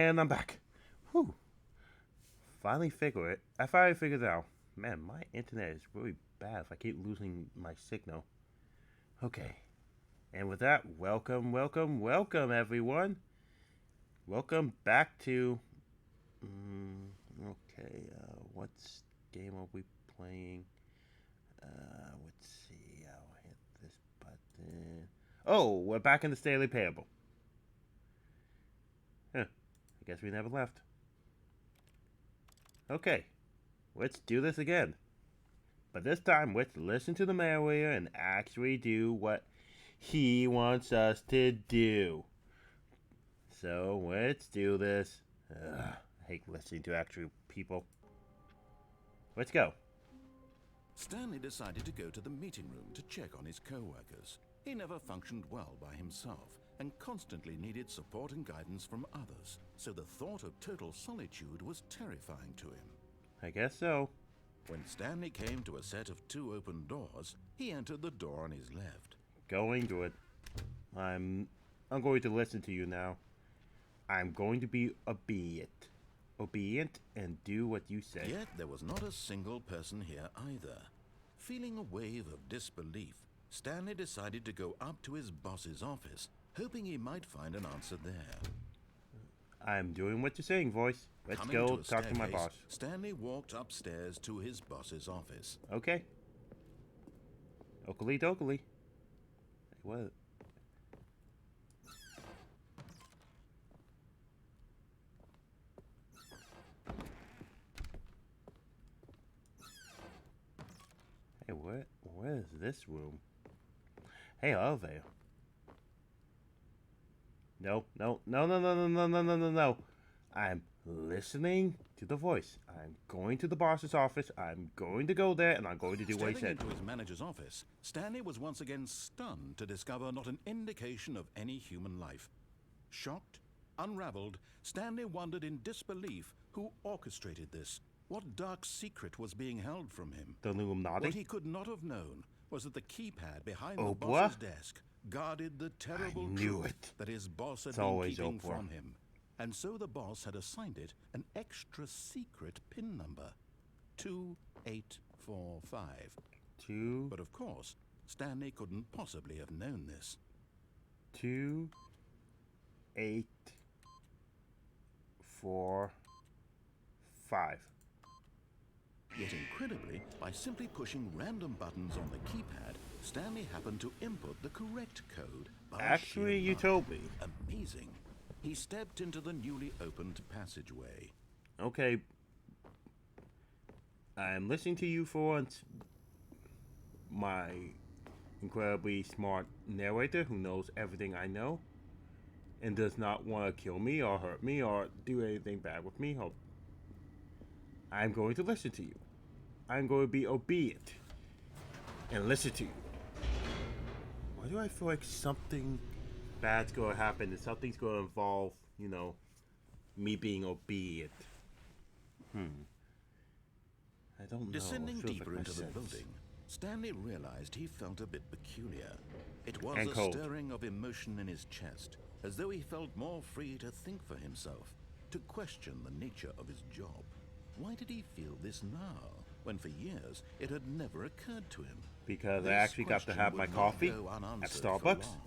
And I'm back. Whew. Finally figured it. I finally figured it out. Man, my internet is really bad if I keep losing my signal. Okay. And with that, welcome, everyone. Welcome back to. Okay, what game are we playing? Let's see. I'll hit this button. Oh, we're back in the Stanley Payable. Huh. I guess we never left. Okay, let's do this again. But this time, let's listen to the narrator and actually do what he wants us to do. So, let's do this. I hate listening to actual people. Let's go. Stanley decided to go to the meeting room to check on his co-workers. He never functioned well by himself and constantly needed support and guidance from others, so the thought of total solitude was terrifying to him. I guess so. When Stanley came to a set of 2 open doors, he entered the door on his left. Going to it. I'm going to listen to you now. I'm going to be obedient and do what you say. Yet there was not a single person here either. Feeling a wave of disbelief, Stanley decided to go up to his boss's office, hoping he might find an answer there. I'm doing what you're saying, voice. Let's go talk to my boss. Stanley walked upstairs to his boss's office. Okay. Oakley dokley. What? Hey, where is this room? Hey, elevator. No. I'm listening to the voice. I'm going to the boss's office. I'm going to go there, and I'm going to do what he said. Stepping into his manager's office, Stanley was once again stunned to discover not an indication of any human life. Shocked, unraveled, Stanley wondered in disbelief who orchestrated this. What dark secret was being held from him? The Illuminati? What he could not have known was that the keypad behind the Oprah? boss's desk guarded the terrible truth it. that his boss had It's been always keeping Oprah. from him. And so the boss had assigned it an extra secret PIN number, 2845. But of course, Stanley couldn't possibly have known this. 2, 8, 4, 5. Yet incredibly, by simply pushing random buttons on the keypad, Stanley happened to input the correct code. Actually, you told me. Amazing. He stepped into the newly opened passageway. Okay. I'm listening to you for once. My incredibly smart narrator who knows everything I know and does not want to kill me or hurt me or do anything bad with me. I'm going to listen to you. I'm going to be obedient and listen to you. Why do I feel like something bad's going to happen and something's going to involve, me being obedient? I don't know. Descending deeper into the building, Stanley realized he felt a bit peculiar. It was a stirring of emotion in his chest, as though he felt more free to think for himself, to question the nature of his job. Why did he feel this now, when for years it had never occurred to him? Because I actually got to have my coffee at Starbucks.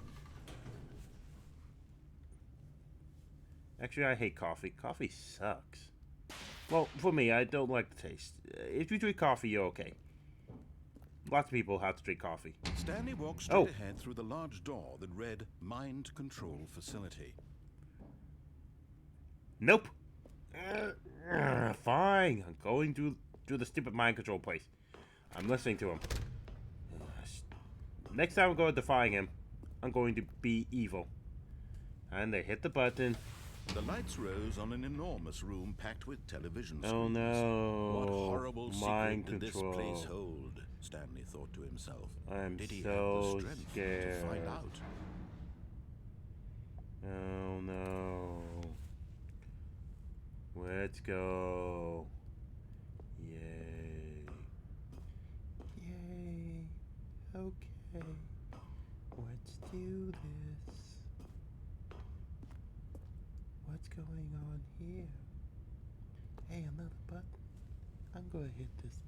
Actually, I hate coffee. Coffee sucks. Well, for me, I don't like the taste. If you drink coffee, you're okay. Lots of people have to drink coffee. Stanley walked straight ahead through the large door that read Mind Control Facility. Nope. Fine. I'm going to the stupid mind control place. I'm listening to him. Next time I'm going to defy him, I'm going to be evil. And they hit the button. The lights rose on an enormous room packed with television screens. Oh no. What horrible mind secret did control. this place hold? Stanley thought to himself. Did he so have the strength scared. to find out? Oh no. Let's go. Yay. Yay. Okay. Let's do this. What's going on gonna hit this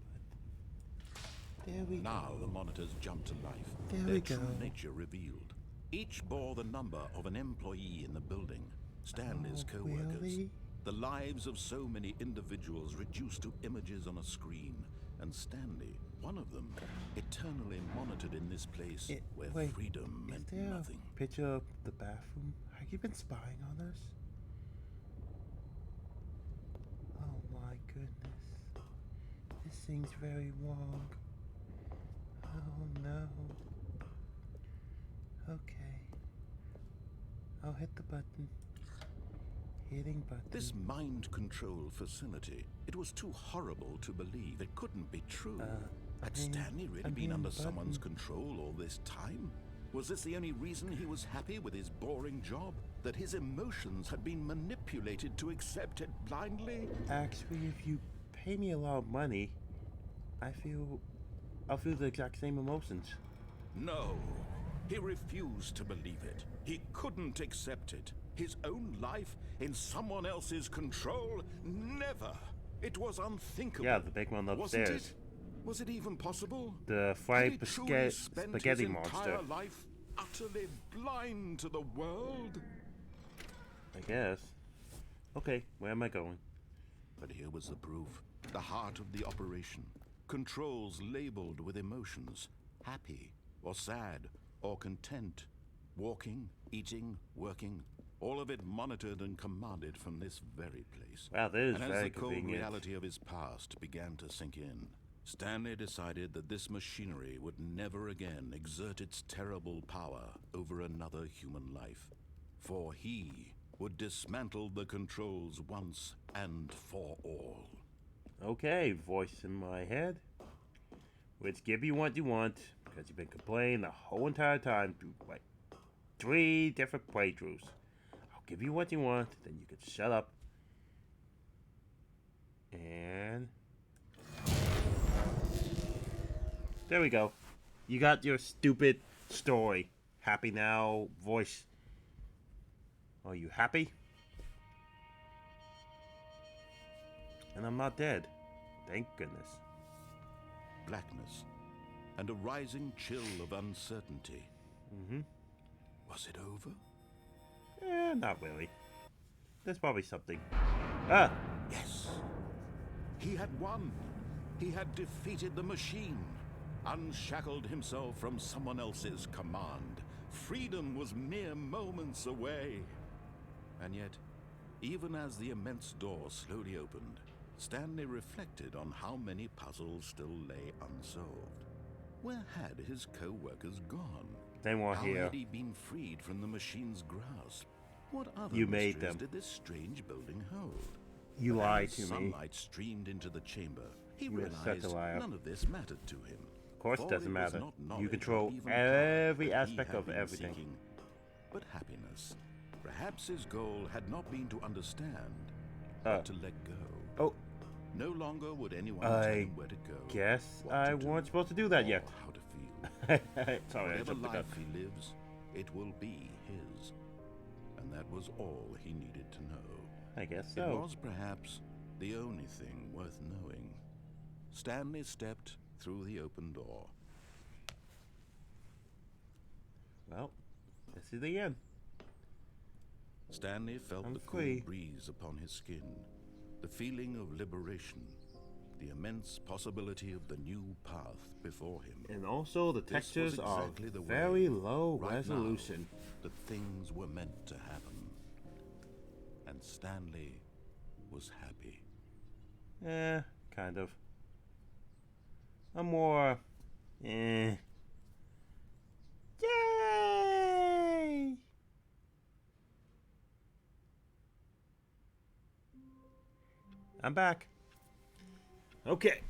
button. There we go. Now the monitors jumped to life. There Their we go. true nature revealed. Each bore the number of an employee in the building. Stanley's co-workers. Really? The lives of so many individuals reduced to images on a screen. And Stanley, one of them, eternally monitored in this place where Wait, freedom meant is there nothing. a picture of the bathroom? Have you been spying on us? Oh my goodness. This seems very wrong. Oh no. Okay. I'll hit the button. Hitting button. This mind control facility, it was too horrible to believe. It couldn't be true. Had Stanley really been under someone's control all this time? Was this the only reason he was happy with his boring job? That his emotions had been manipulated to accept it blindly? Actually, if you pay me a lot of money, I'll feel the exact same emotions. No. He refused to believe it. He couldn't accept it. His own life in someone else's control? Never. It was unthinkable. Yeah, the big one upstairs. Wasn't it? Was it even possible? The fried spaghetti his monster. entire life utterly blind to the world? I guess. Okay, where am I going? But here was the proof. The heart of the operation. Controls labeled with emotions. Happy, or sad, or content. Walking, eating, working. All of it monitored and commanded from this very place. Wow, that is and very as the cold convenient. reality of his past began to sink in, Stanley decided that this machinery would never again exert its terrible power over another human life. For he would dismantle the controls once and for all. Okay, voice in my head. Let's give you what you want, because you've been complaining the whole entire time through like 3 different playthroughs. I'll give you what you want, then you can shut up. And there we go. You got your stupid story. Happy now, voice. Are you happy? And I'm not dead. Thank goodness. Blackness and a rising chill of uncertainty. Mm-hmm. Was it over? Not really. There's probably something. Ah! Yes. He had won. He had defeated the machine. Unshackled himself from someone else's command. Freedom was mere moments away. And yet, even as the immense door slowly opened, Stanley reflected on how many puzzles still lay unsolved. Where had his co-workers gone? They weren't How here. had he been freed from the machine's grasp? What other You made mysteries them. did this strange building hold? You But lied as to me. sunlight streamed into the chamber, he You are such realized a liar. none of this mattered to him. Of course it For doesn't was matter. not You knowledge control or even every power that he aspect had of been everything. seeking, but happiness. Perhaps his goal had not been to understand, but to let go. Oh, No longer would anyone tell him where to go. guess what I to do, weren't supposed to do that or yet. how to feel. Sorry, I Whatever jumped the gun. life he lives, it will be his. And that was all he needed to know. I guess It so. was perhaps the only thing worth knowing. Stanley stepped through the open door. Well, this is the end. Stanley felt I'm the cool free. breeze upon his skin, the feeling of liberation, the immense possibility of the new path before him. And also, the This was textures are exactly the way, very low right resolution. now, that things were meant to happen. And Stanley was happy. Kind of. I'm more, Yay! I'm back. Okay,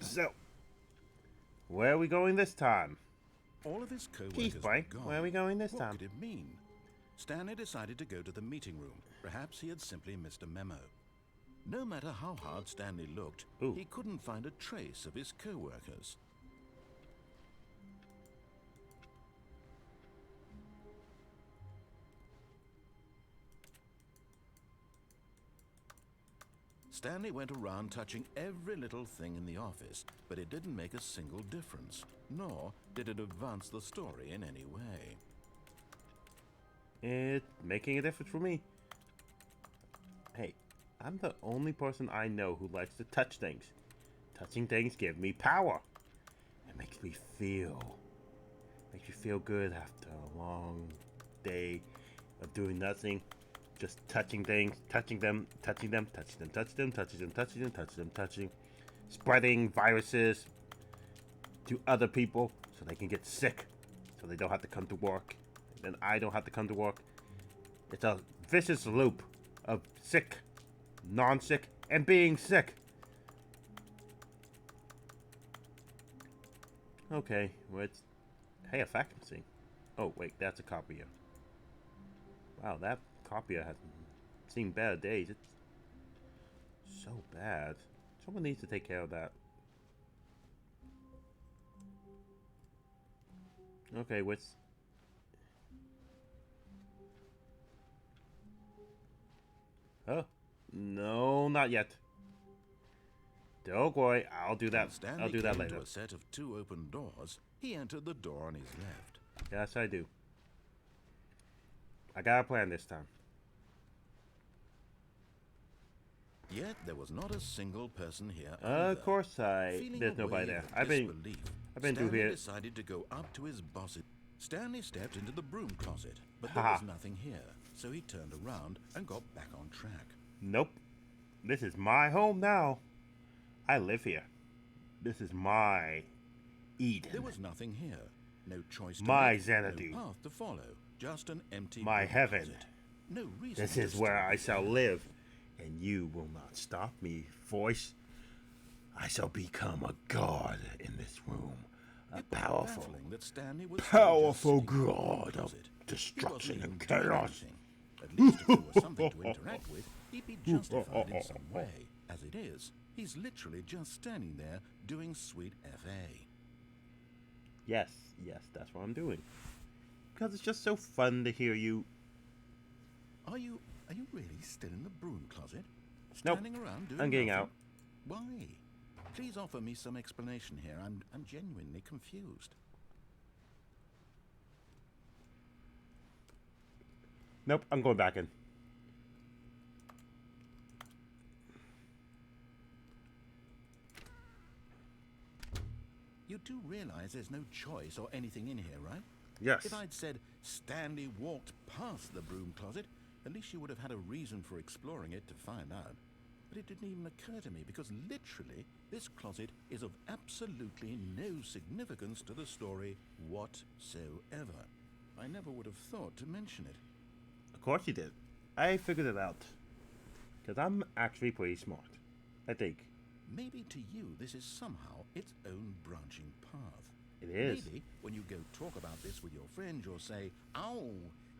so where are we going this time? All of his co-workers Keith, were Frank, gone. where are we going this What time? could it mean? Stanley decided to go to the meeting room. Perhaps he had simply missed a memo. No matter how hard Stanley looked, Ooh. he couldn't find a trace of his co-workers. Stanley went around touching every little thing in the office, but it didn't make a single difference, nor did it advance the story in any way. It's making a difference for me. Hey, I'm the only person I know who likes to touch things. Touching things gives me power. It makes me feel good after a long day of doing nothing. Just touching things, touching them, spreading viruses to other people so they can get sick, so they don't have to come to work. Then I don't have to come to work. It's a vicious loop of sick, non-sick, and being sick. Okay, well, it's... Hey, a vacancy. Oh, wait, that's a copier. Wow, that copier has seen better days. It's so bad. Someone needs to take care of that. Okay, what's... Oh, no, not yet. Don't worry, I'll do that. I'll do that later. To a set of 2 open doors, he entered the door on his left. Yes, I do. I got a plan this time. Yet there was not a single person here. Of course, there's nobody there. I've been through here. Decided to go up to his boss. Stanley stepped into the broom closet, but there was nothing here. So he turned around and got back on track. Nope. This is my home now. I live here. This is my Eden. There was nothing here. No choice to my make, Xanadu. No path to follow. Just an empty my heaven. Closet. No reason. This is where I shall live, and you will not stop me, voice. I shall become a god in this room. A powerful god of destruction and chaos. At least if there was something to interact with, he'd be justified in some way. As it is, he's literally just standing there doing sweet FA. Yes, that's what I'm doing. Because it's just so fun to hear you. Are you really still in the broom closet? Nope. Standing around doing I'm getting nothing? out. Why? Please offer me some explanation here. I'm genuinely confused. Nope, I'm going back in. You do realize there's no choice or anything in here, right? Yes. If I'd said Stanley walked past the broom closet, at least you would have had a reason for exploring it to find out. But it didn't even occur to me because literally this closet is of absolutely no significance to the story whatsoever. I never would have thought to mention it. Of course you did. I figured it out. Because I'm actually pretty smart. I think. Maybe to you this is somehow its own branching path. It is. Maybe when you go talk about this with your friend, you'll say, "Oh,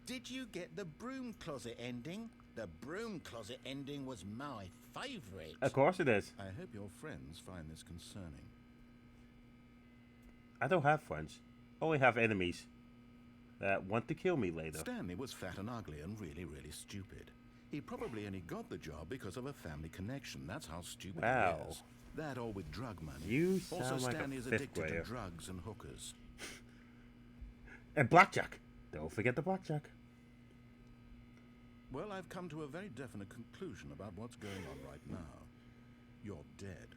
did you get the broom closet ending? The broom closet ending was my favorite." Of course it is. I hope your friends find this concerning. I don't have friends. I only have enemies that want to kill me later. Stanley was fat and ugly and really, really stupid. He probably only got the job because of a family connection. That's how stupid he is. That or with drug money. You sound also, like Stanley a is fifth addicted grader. to drugs and hookers. And blackjack. Don't forget the blackjack. Well, I've come to a very definite conclusion about what's going on right now. You're dead.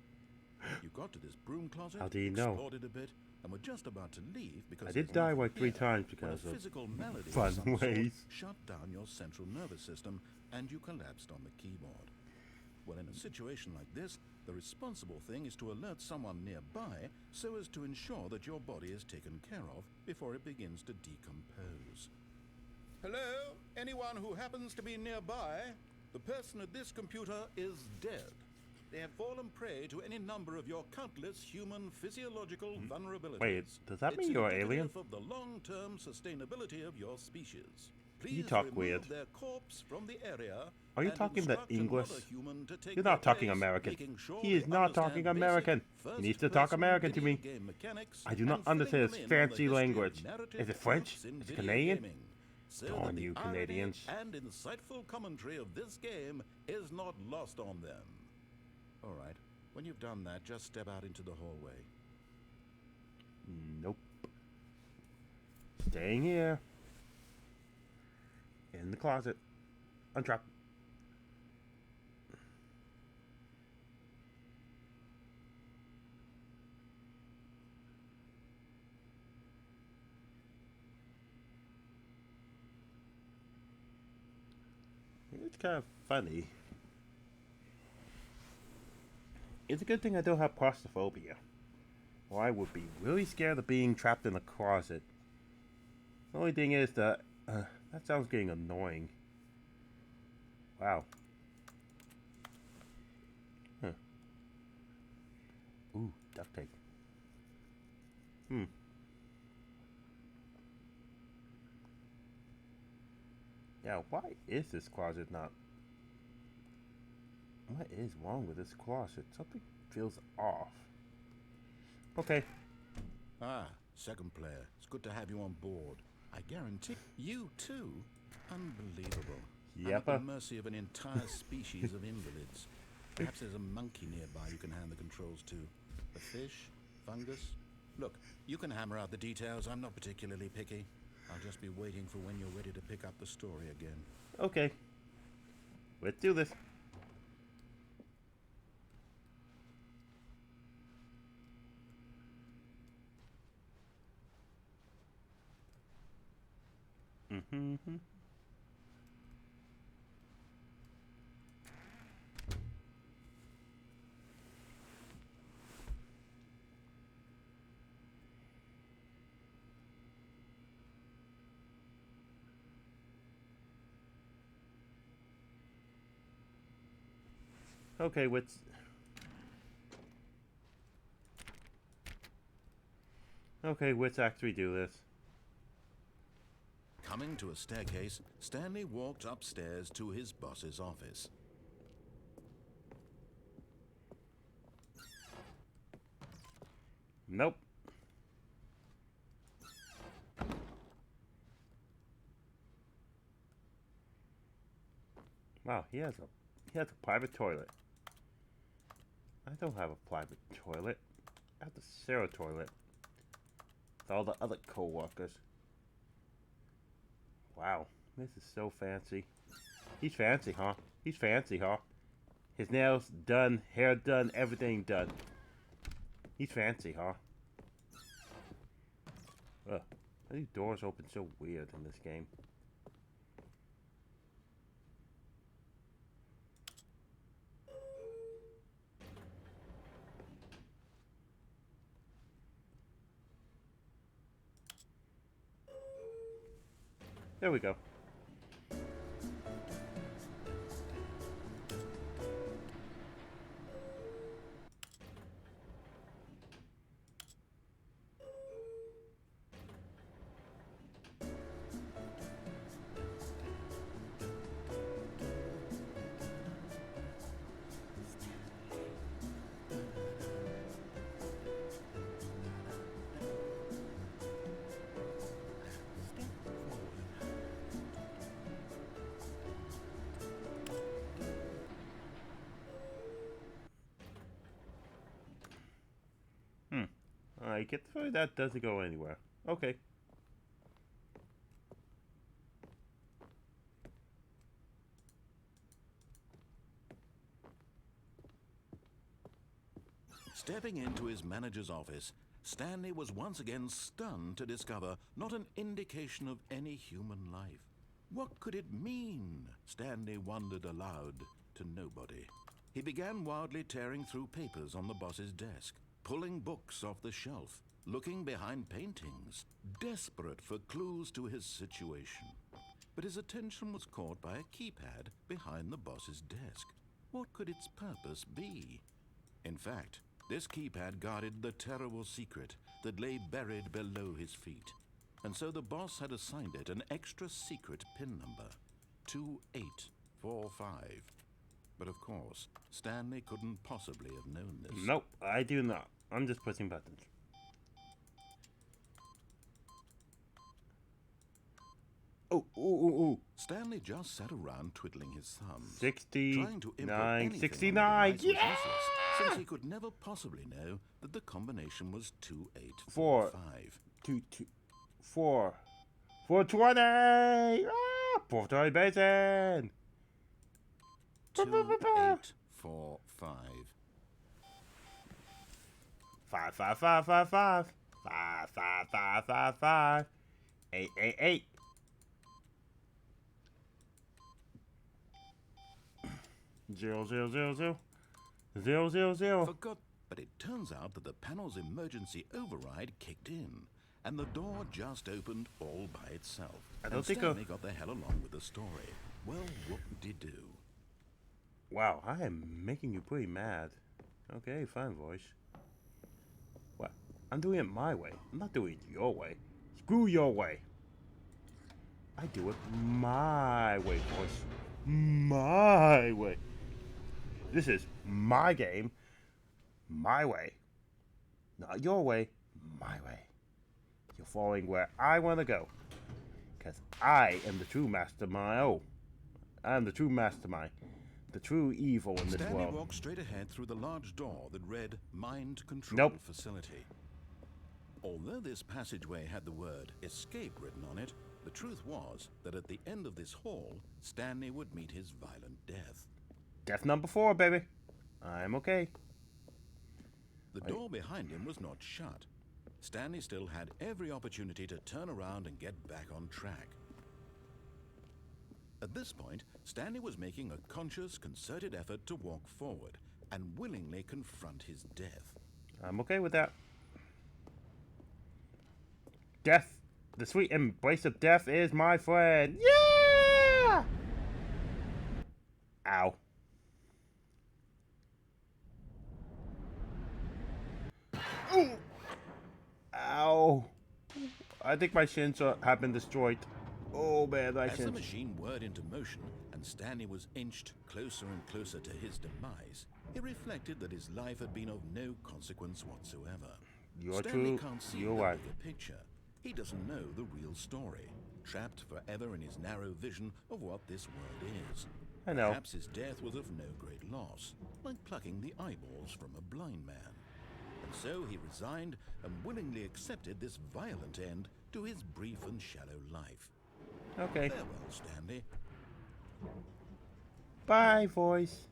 You got to this broom closet, How do you know? explored it a bit, and were just about to leave because I did there's die nothing like 3 here, times when because a of physical malady fun of some ways. sort shut down your central nervous system and you collapsed on the keyboard. Well, in a situation like this, the responsible thing is to alert someone nearby so as to ensure that your body is taken care of before it begins to decompose. Hello? Anyone who happens to be nearby? The person at this computer is dead. They have fallen prey to any number of your countless human physiological vulnerabilities. Wait, does that mean you're an alien? Of the long-term sustainability of your species. You Please talk remove weird. their corpse from the area. Are you and talking the instruct English? another human to take You're not their talking place, American. making sure He is they not talking understand American. basic He needs to talk first-person American to video me. game mechanics I do not and understand filling his them in on the fancy history of language. narrative Is it French? tropes in Is it video Canadian? gaming, so Darn that the you, irony Canadians. and insightful commentary of this game is not lost on them. All right. When you've done that, just step out into the hallway. Nope. Staying here. In the closet. Untrap. It's kind of funny. It's a good thing I don't have claustrophobia. Or I would be really scared of being trapped in a closet. The only thing is that that sounds getting annoying. Wow. Huh. Ooh, duct tape. Yeah, why is this closet not... What is wrong with this closet? Something feels off. Okay. Ah, second player. It's good to have you on board. I guarantee you too. Unbelievable. I'm at the mercy of an entire species of invalids. Perhaps there's a monkey nearby you can hand the controls to. A fish? Fungus? Look, you can hammer out the details. I'm not particularly picky. I'll just be waiting for when you're ready to pick up the story again. Okay. Let's do this. Okay, let's... Okay, let's actually do this. Coming to a staircase, Stanley walked upstairs to his boss's office. Nope. Wow, he has a private toilet. I don't have a private toilet. I have the Sarah toilet. With all the other co-workers. Wow, this is so fancy. He's fancy, huh? He's fancy, huh? His nails done, hair done, everything done. He's fancy, huh? Ugh, these doors open so weird in this game. There we go. I get the feeling that doesn't go anywhere. Okay. Stepping into his manager's office, Stanley was once again stunned to discover not an indication of any human life. What could it mean? Stanley wondered aloud to nobody. He began wildly tearing through papers on the boss's desk, pulling books off the shelf, looking behind paintings, desperate for clues to his situation. But his attention was caught by a keypad behind the boss's desk. What could its purpose be? In fact, this keypad guarded the terrible secret that lay buried below his feet. And so the boss had assigned it an extra secret PIN number, 2845. But of course, Stanley couldn't possibly have known this. Nope, I do not. I'm just pushing buttons. Oh, ooh, ooh, ooh. Stanley just sat around twiddling his thumbs. 69, 69, yeah! Useless, since he could never possibly know that the combination was 2845. 420! Ah, 420 Basin! 2845. 55555 55555 888 000 Forgot, but it turns out that the panel's emergency override kicked in, and the door just opened all by itself. I don't think Stanley got the hell along with the story. Well, what did he do? Wow, I am making you pretty mad. Okay, fine, voice. What? I'm doing it my way. I'm not doing it your way. Screw your way. I do it my way, voice. My way. This is my game. My way. Not your way. My way. You're following where I want to go. Because I am the true mastermind. Oh. I am the true mastermind. The true evil in this Stanley world. walked straight ahead through the large door that read Mind Control Facility. Although this passageway had the word escape written on it, the truth was that at the end of this hall, Stanley would meet his violent death. Death number 4, baby. I'm okay. The door behind him was not shut. Stanley still had every opportunity to turn around and get back on track. At this point, Stanley was making a conscious, concerted effort to walk forward and willingly confront his death. I'm okay with that. Death. The sweet embrace of death is my friend. Yeah! Ow. Ooh. Ow. I think my shins have been destroyed. Oh man, my shins. As the machine whirred into motion and Stanley was inched closer and closer to his demise, he reflected that his life had been of no consequence whatsoever. You're Stanley true. can't see You're the right. bigger picture. He doesn't know the real story, trapped forever in his narrow vision of what this world is. I know. Perhaps his death was of no great loss, like plucking the eyeballs from a blind man. And so he resigned and willingly accepted this violent end to his brief and shallow life. Okay. Farewell, Stanley. Bye, voice.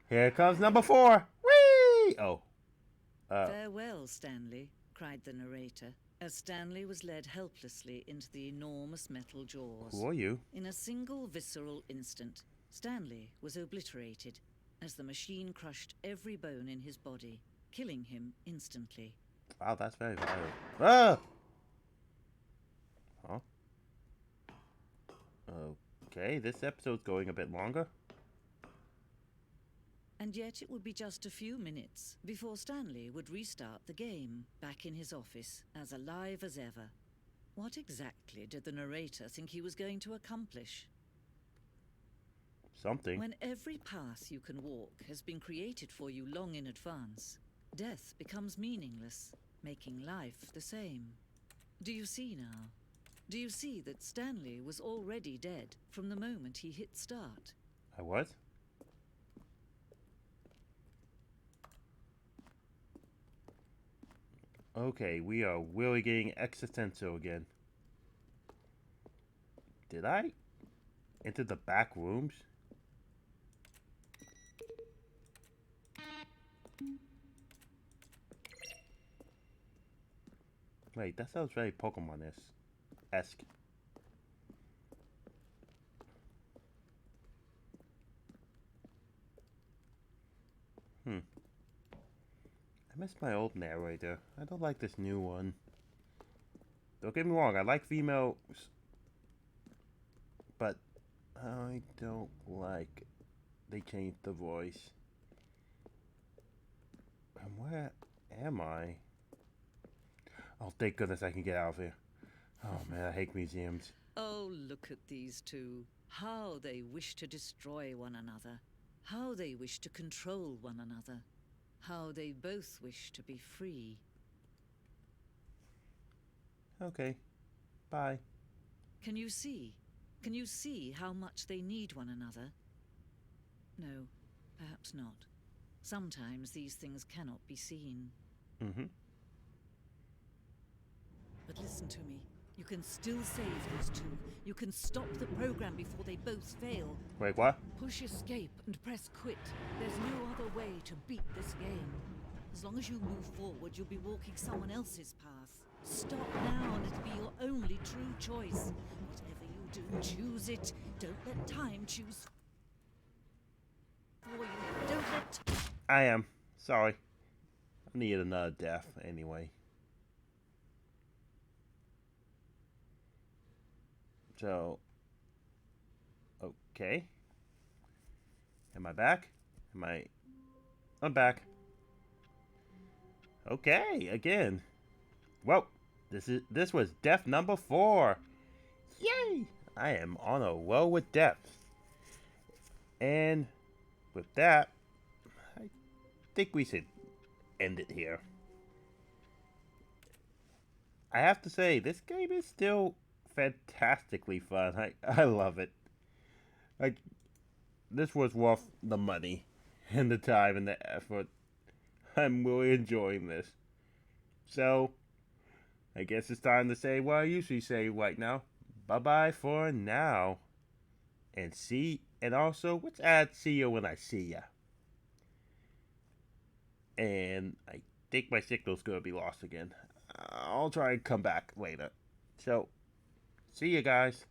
Here comes number 4. Whee! Oh. Farewell, Stanley, cried the narrator, as Stanley was led helplessly into the enormous metal jaws. Who are you? In a single visceral instant, Stanley was obliterated as the machine crushed every bone in his body, killing him instantly. Wow, that's very violent. Ah! Huh? Okay, this episode's going a bit longer. And yet it would be just a few minutes before Stanley would restart the game, back in his office, as alive as ever. What exactly did the narrator think he was going to accomplish? Something. When every path you can walk has been created for you long in advance, death becomes meaningless, making life the same. Do you see now? Do you see that Stanley was already dead from the moment he hit start? I was? Okay, we are really getting existential again. Did I enter the back rooms? Wait, that sounds very Pokemon-esque. I miss my old narrator. I don't like this new one. Don't get me wrong, I like females, but I don't like they changed the voice. And where am I? Oh, thank goodness I can get out of here. Oh man, I hate museums. Oh, look at these two. How they wish to destroy one another. How they wish to control one another. How they both wish to be free. Okay. Bye. Can you see? Can you see how much they need one another? No, perhaps not. Sometimes these things cannot be seen. Mm-hmm. But listen to me. You can still save these two. You can stop the program before they both fail. Wait, what? Push escape and press quit. There's no other way to beat this game. As long as you move forward, you'll be walking someone else's path. Stop now and it'll be your only true choice. Whatever you do, choose it. Don't let time choose for you. Don't let... I am. Sorry. I need another death anyway. So, okay. Am I back? I'm back. Okay, again. Well, this was death number 4. Yay! I am on a roll with death. And with that, I think we should end it here. I have to say, this game is still fantastically fun. I love it. Like, this was worth the money and the time and the effort. I'm really enjoying this. So, I guess it's time to say what I usually say right now. Bye-bye for now. And also, let's add see you when I see ya. And I think my signal's gonna be lost again. I'll try and come back later. So, see you guys.